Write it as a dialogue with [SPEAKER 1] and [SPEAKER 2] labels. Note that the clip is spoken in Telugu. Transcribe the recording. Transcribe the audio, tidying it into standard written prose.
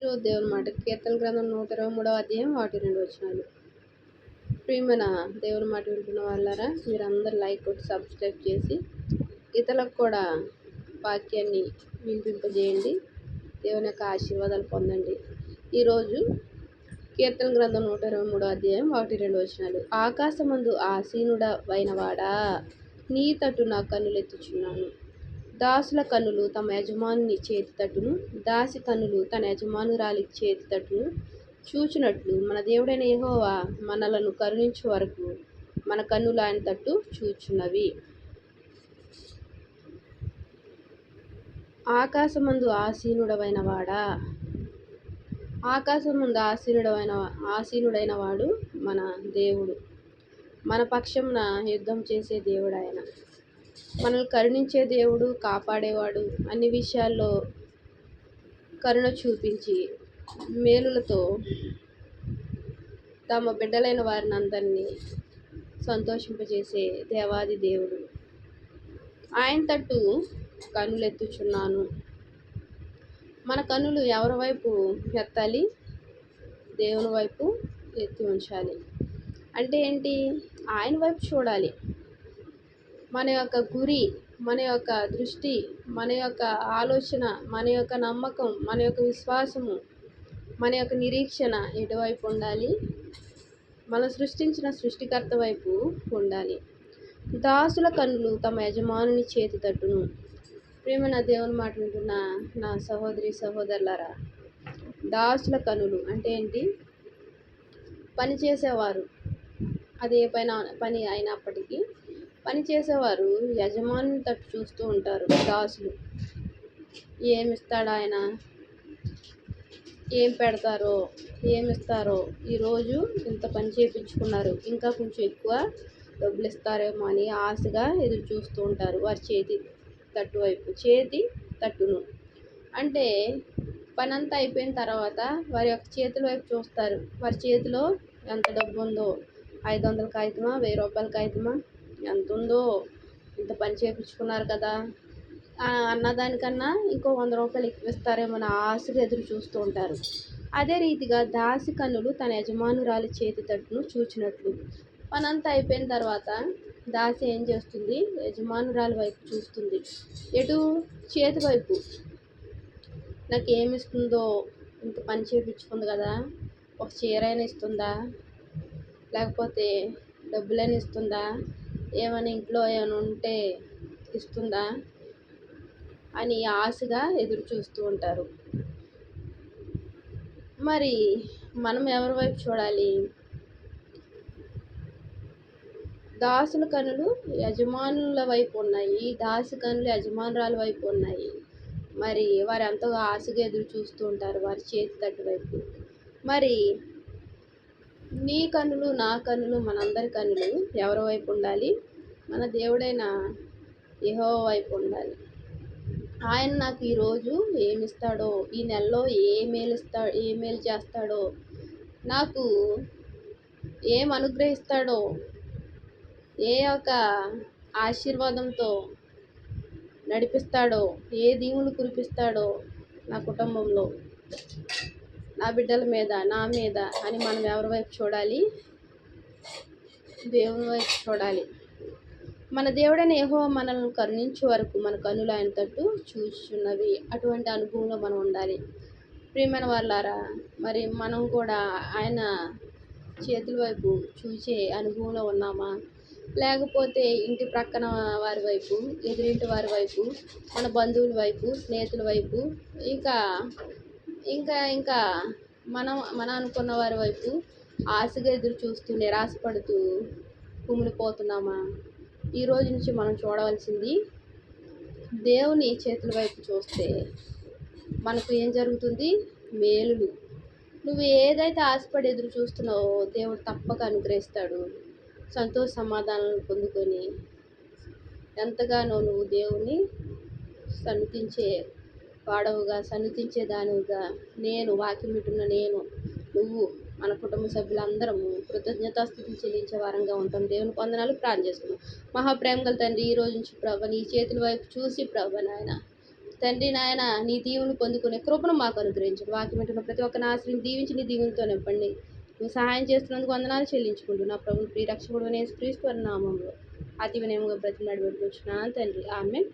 [SPEAKER 1] ఈరోజు దేవుని మాట కీర్తన గ్రంథం 123వ అధ్యాయం 1-2 వచనాలు. ప్రియమైన దేవుని మాట వింటున్న వాళ్ళారా, మీరందరూ లైక్ కొట్టి సబ్స్క్రైబ్ చేసి ఇతరులకు కూడా వాక్యాన్ని వినిపింపజేయండి. దేవుని యొక్క ఆశీర్వాదాలు పొందండి. ఈరోజు కీర్తన గ్రంథం 123వ అధ్యాయం 1-2 వచనాలు. ఆకాశమందు ఆసీనుడవైన వాడా, నీ తట్టు నా కన్నులెత్తుచున్నాను. దాసుల కన్నులు తమ యజమానుని చేతి తట్టును, దాసి కన్నులు తన యజమానురాలి చేతి తట్టును చూచినట్లు మన దేవుడైన యెహోవా మనలను కరుణించు వరకు మన కన్నులు ఆయన తట్టు చూచున్నవి. ఆకాశమందు ఆసీనుడవైన వాడా, ఆకాశమందు ఆసీనుడైన వాడు మన దేవుడు. మన పక్షమున యుద్ధం చేసే దేవుడు ఆయన. మనల్ని కరుణించే దేవుడు, కాపాడేవాడు. అన్ని విషయాల్లో కరుణ చూపించి మేలులతో తమ బిడ్డలైన వారిని అందరినీ సంతోషింపజేసే దేవాది దేవుడు. ఆయన తట్టు కన్నులెత్తుచున్నాను. మన కన్నులు ఎవరి వైపు ఎత్తాలి? దేవుని వైపు ఎత్తి ఉంచాలి. అంటే ఏంటి? ఆయన వైపు చూడాలి. మన యొక్క గురి, మన యొక్క దృష్టి, మన యొక్క ఆలోచన, మన యొక్క నమ్మకం, మన యొక్క విశ్వాసము, మన యొక్క నిరీక్షణ ఎటువైపు ఉండాలి? మనం సృష్టించిన సృష్టికర్త వైపు ఉండాలి. దాసుల కన్నులు తమ యజమానుని చేతి తట్టును. ప్రియమైన దేవుని మాట వింటున్న నా సహోదరి సహోదరులారా, దాసుల కన్నులు అంటే ఏంటి? పని చేసేవారు, అది ఏ పని అయినప్పటికీ పని చేసేవారు యజమానుని తట్టు చూస్తూ ఉంటారు. దాసులు ఏమిస్తాడు ఆయన, ఏం పెడతారో, ఏమిస్తారో, ఈరోజు ఇంత పని చేయించుకున్నారు, ఇంకా కొంచెం ఎక్కువ డబ్బులు ఇస్తారేమో అని ఆశగా ఎదురు చూస్తూ ఉంటారు వారి చేతి తట్టును. అంటే పని అంతా అయిపోయిన తర్వాత వారి యొక్క చేతుల వైపు చూస్తారు. వారి చేతిలో ఎంత డబ్బు ఉందో, 500 కాగితమా, 1000 రూపాయల కాగితమా, ఎంత ఉందో, ఇంత పని చేయించుకున్నారు కదా అన్నదానికన్నా ఇంకో 100 రూపాయలు ఎక్కువ ఇస్తారేమో అని ఆశగా ఎదురు చూస్తూ ఉంటారు. అదే రీతిగా దాసి కన్నులు తన యజమానురాలి చేతి తట్టును చూచినట్లు. పనంతా అయిపోయిన తర్వాత దాసి ఏం చేస్తుంది? యజమానురాలి వైపు చూస్తుంది. ఎటు? చేతి వైపు. నాకు ఏమి ఇస్తుందో, ఇంత పని చేయించుకుంది కదా, ఒక చీరైనా ఇస్తుందా, లేకపోతే డబ్బులైనా ఇస్తుందా, ఏమైనా ఇంట్లో ఏమైనా ఉంటే ఇస్తుందా అని ఆశగా ఎదురు చూస్తూ ఉంటారు. మరి మనం ఎవరి వైపు చూడాలి? దాసుల కన్నులు యజమానుల వైపు ఉన్నాయి, దాసి కన్నులు యజమానురాల వైపు ఉన్నాయి. మరి వారు ఎంతో ఆశగా ఎదురు చూస్తూ ఉంటారు వారి చేతి తట్టు వైపు. మరి నీ కన్నులు, నా కన్నులు, మనందరి కన్నులు ఎవరి వైపు ఉండాలి? మన దేవుడైన యెహోవా వైపు ఉండాలి. ఆయన నాకు ఈరోజు ఏమిస్తాడో, ఈ నెలలో ఏ మేలు చేస్తాడో, నాకు ఏం అనుగ్రహిస్తాడో, ఏ యొక్క ఆశీర్వాదంతో నడిపిస్తాడో, ఏ దీవులు కురిపిస్తాడో నా కుటుంబంలో, నా బిడ్డల మీద, నా మీద అని మనం ఎవరి వైపు చూడాలి? దేవుని వైపు చూడాలి. మన దేవుడైన యెహోవా మనల్ని కరుణించే వరకు మన కన్నులు ఆయన తట్టు చూచుచున్నవి. అటువంటి అనుభవంలో మనం ఉండాలి. ప్రియమైన వాళ్ళారా, మరి మనం కూడా ఆయన చేతుల వైపు చూసే అనుభవంలో ఉన్నామా? లేకపోతే ఇంటి ప్రక్కన వారి వైపు, ఎదురింటి వారి వైపు, మన బంధువుల వైపు, స్నేహితుల వైపు, ఇంకా ఇంకా ఇంకా మన అనుకున్న వారి వైపు ఆశగా ఎదురు చూస్తూ నిరాశపడుతూ కుమిలిపోతున్నామా? ఈ రోజు నుంచి మనం చూడవలసింది దేవుని చేతుల వైపు చూస్తే మనకు ఏం జరుగుతుంది? మేలులు. నువ్వు ఏదైతే ఆశపడి ఎదురు చూస్తున్నావో దేవుడు తప్పక అనుగ్రహిస్తాడు. సంతోష సమాధానాలను పొందుకొని ఎంతగానో నువ్వు దేవుని సన్నిధించే వాడవుగా, సన్నిధించే దానివిగా, వాక్యం వింటున్న నువ్వు, మన కుటుంబ సభ్యులందరము కృతజ్ఞతాస్తుతులు చెల్లించే వారంగా ఉంటాం. దేవుని వందనాలు. ప్రార్థన చేసుకున్నాం. మహాప్రేమ గల తండ్రి, ఈ రోజు నుంచి ప్రభు నీ చేతుల వైపు చూసి ప్రభు నాయన తండ్రి నాయన నీ దీవుని పొందుకునే కృపను మాకు అనుగ్రహించండి. వాక్యం వింటున్న ప్రతి ఒక్క ఆశ్రయం దీవించి నీ దీవునితో నింపండి. నువ్వు సహాయం చేస్తున్నందుకు వందనాలు చెల్లించుకుంటూ నా ప్రభు ప్రియ రక్షకుడు క్రీస్తు నామంలో అతి వినయముగా బ్రతిమలాడి పెట్టుకొచ్చున్నాను తండ్రి. ఆమేన్.